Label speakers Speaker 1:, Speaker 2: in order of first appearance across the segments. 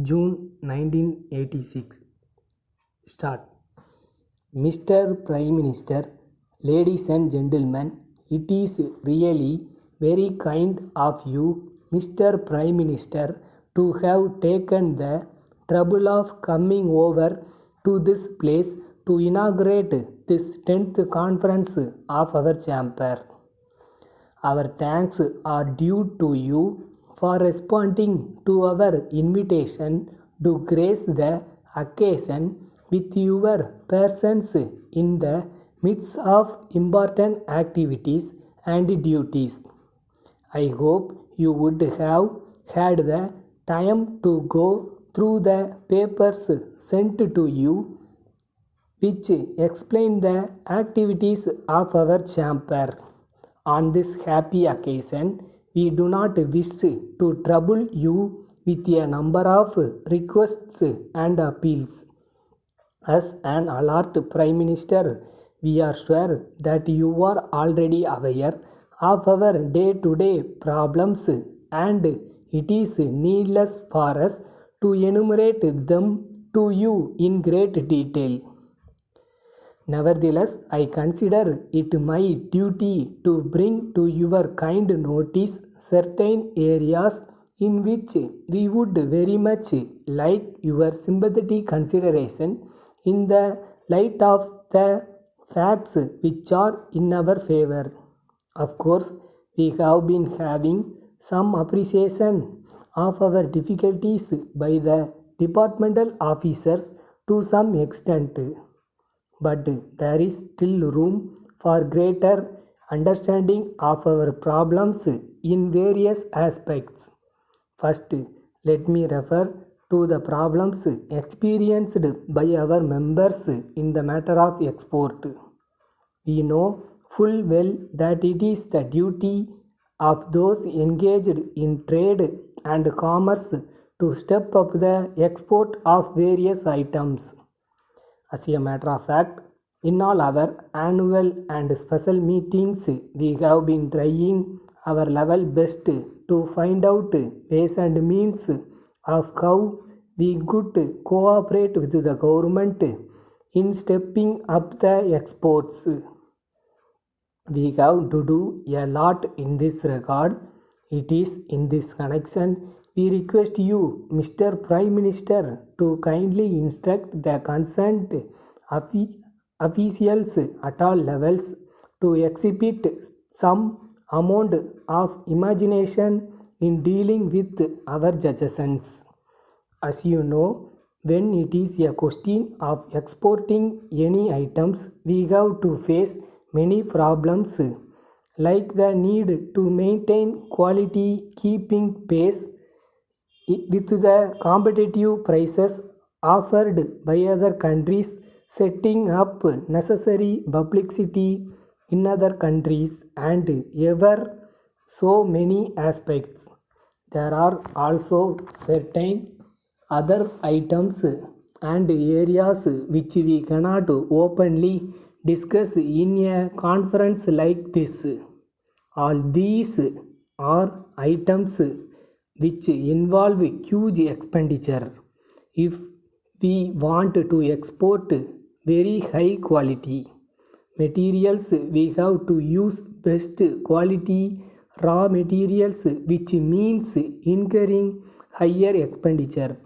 Speaker 1: June 1986. Start. Mr. Prime Minister, ladies and gentlemen, it is really very kind of you, Mr. Prime Minister, to have taken the trouble of coming over to this place to inaugurate this 10th conference of our chamber. Our thanks are due to you for responding to our invitation to grace the occasion with your presence in the midst of important activities and duties. I hope you would have had the time to go through the papers sent to you, which explain the activities of our chamber. On this happy occasion, we do not wish to trouble you with a number of requests and appeals. As an alert Prime Minister, we are sure that you are already aware of our day-to-day problems, and it is needless for us to enumerate them to you in great detail. Nevertheless, I consider it my duty to bring to your kind notice certain areas in which we would very much like your sympathetic consideration in the light of the facts which are in our favor. Of course, we have been having some appreciation of our difficulties by the departmental officers to some extent, but there is still room for greater understanding of our problems in various aspects. First, let me refer to the problems experienced by our members in the matter of export. We know full well that it is the duty of those engaged in trade and commerce to step up the export of various items. As a matter of fact, in all our annual and special meetings, we have been trying our level best to find out ways and means of how we could cooperate with the government in stepping up the exports. We have to do a lot in this regard. It is in this connection we request you, Mr. Prime Minister, to kindly instruct the concerned officials at all levels to exhibit some amount of imagination in dealing with our adjacents. As you know, when it is a question of exporting any items, we have to face many problems, like the need to maintain quality, keeping pace with the competitive prices offered by other countries, setting up necessary publicity in other countries, and ever so many aspects. There are also certain other items and areas which we cannot openly discuss in a conference like this. All these are items which involve huge expenditure. If we want to export very high quality materials, we have to use best quality raw materials, which means incurring higher expenditure.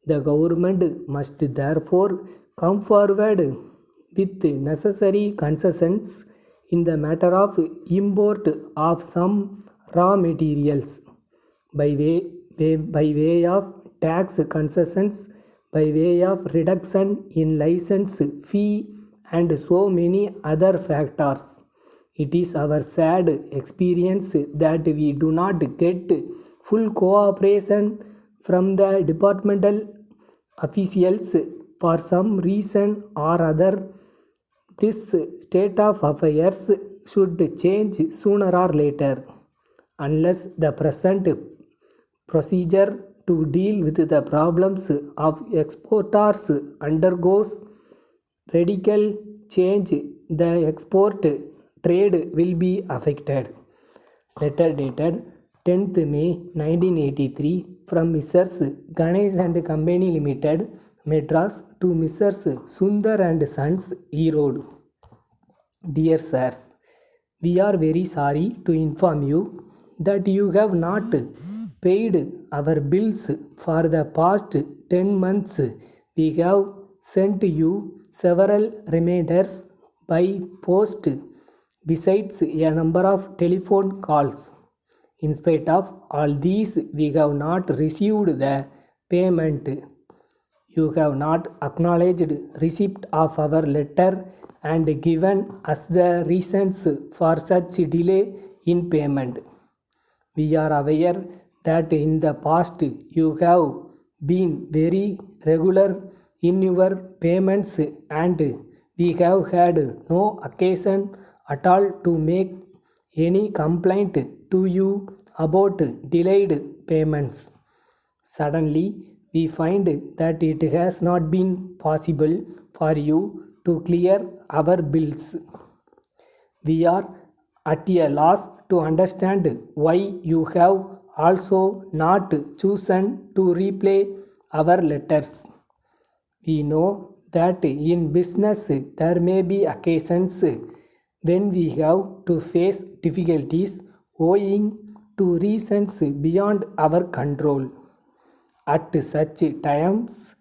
Speaker 1: The government must therefore come forward with necessary concessions in the matter of import of some raw materials by way of tax concessions, by way of reduction in license fee, and so many other factors. It is our sad experience that we do not get full cooperation from the departmental officials for some reason or other. This state of affairs should change sooner or later. Unless the present procedure to deal with the problems of exporters undergoes radical change, the export trade will be affected. Letter dated 10th May 1983 from Messrs. Ganesh and Company Limited, Madras to Messrs. Sundar and Sons, Erode. Dear sirs, we are very sorry to inform you that you have not paid our bills for the past 10 months. We have sent you several reminders by post, besides a number of telephone calls. In spite of all these, we have not received the payment. You have not acknowledged receipt of our letter and given us the reasons for such delay in payment. We are aware that in the past you have been very regular in your payments and we have had no occasion at all to make any complaint to you about delayed payments. Suddenly, we find that it has not been possible for you to clear our bills. We are at a loss to understand why you have also not chosen to reply our letters. We know that in business there may be occasions when we have to face difficulties owing to reasons beyond our control. At such times,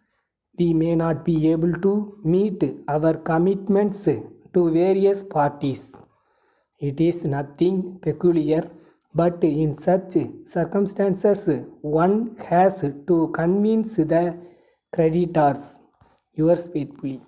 Speaker 1: we may not be able to meet our commitments to various parties. It is nothing peculiar, but in such circumstances, one has to convince the creditors. Yours faithfully.